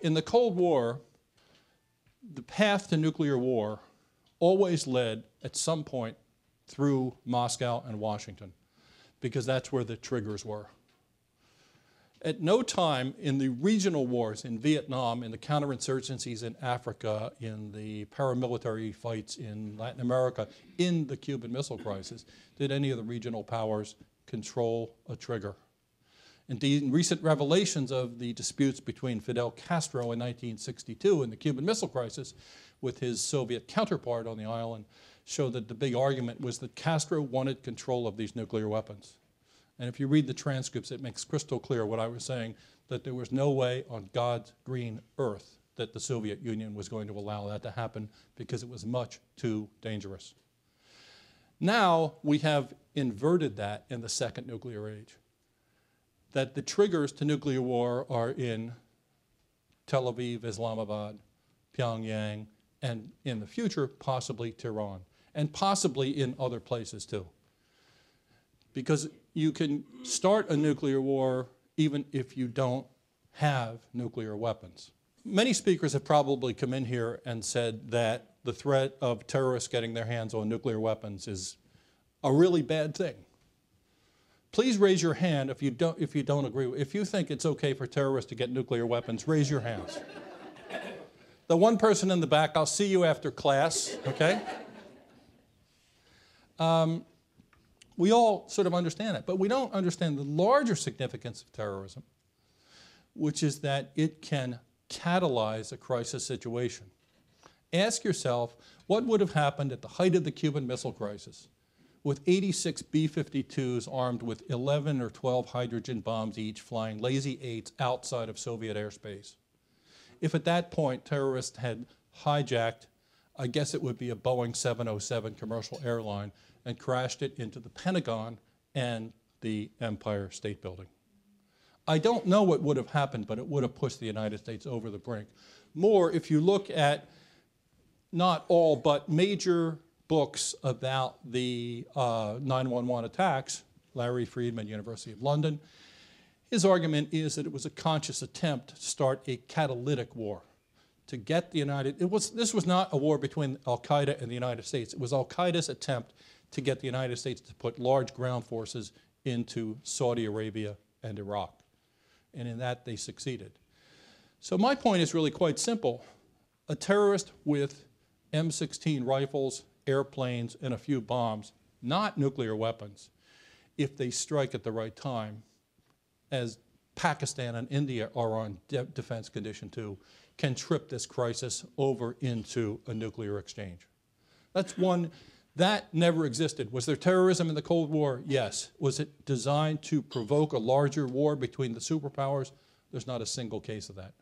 in the Cold War, the path to nuclear war always led at some point through Moscow and Washington, because that's where the triggers were. At no time in the regional wars in Vietnam, in the counterinsurgencies in Africa, in the paramilitary fights in Latin America, in the Cuban Missile Crisis, did any of the regional powers control a trigger. Indeed, in recent revelations of the disputes between Fidel Castro in 1962 and the Cuban Missile Crisis with his Soviet counterpart on the island show that the big argument was that Castro wanted control of these nuclear weapons. And if you read the transcripts, it makes crystal clear what I was saying, that there was no way on God's green earth that the Soviet Union was going to allow that to happen, because it was much too dangerous. Now we have inverted that in the second nuclear age, that the triggers to nuclear war are in Tel Aviv, Islamabad, Pyongyang, and in the future, possibly Tehran, and possibly in other places too. Because you can start a nuclear war even if you don't have nuclear weapons. Many speakers have probably come in here and said that the threat of terrorists getting their hands on nuclear weapons is a really bad thing. Please raise your hand if you don't agree. If you think it's okay for terrorists to get nuclear weapons, raise your hands. The one person in the back, I'll see you after class, okay? We all sort of understand it, but we don't understand the larger significance of terrorism, which is that it can catalyze a crisis situation. Ask yourself, what would have happened at the height of the Cuban Missile Crisis with 86 B-52s armed with 11 or 12 hydrogen bombs each, flying lazy eights outside of Soviet airspace? If at that point terrorists had hijacked, I guess it would be a Boeing 707 commercial airline, and crashed it into the Pentagon and the Empire State Building. I don't know what would have happened, but it would have pushed the United States over the brink. More, if you look at not all, but major books about the 9/11 attacks, Larry Friedman, University of London, his argument is that it was a conscious attempt to start a catalytic war, to get the this was not a war between al-qaeda and the United States. It was al-Qaeda's attempt to get the United States to put large ground forces into Saudi Arabia and Iraq. And in that, they succeeded. So my point is really quite simple. A terrorist with M16 rifles, airplanes, and a few bombs, not nuclear weapons, if they strike at the right time, as Pakistan and India are on defense condition too, can trip this crisis over into a nuclear exchange. That's one. That never existed. Was there terrorism in the Cold War? Yes. Was it designed to provoke a larger war between the superpowers? There's not a single case of that.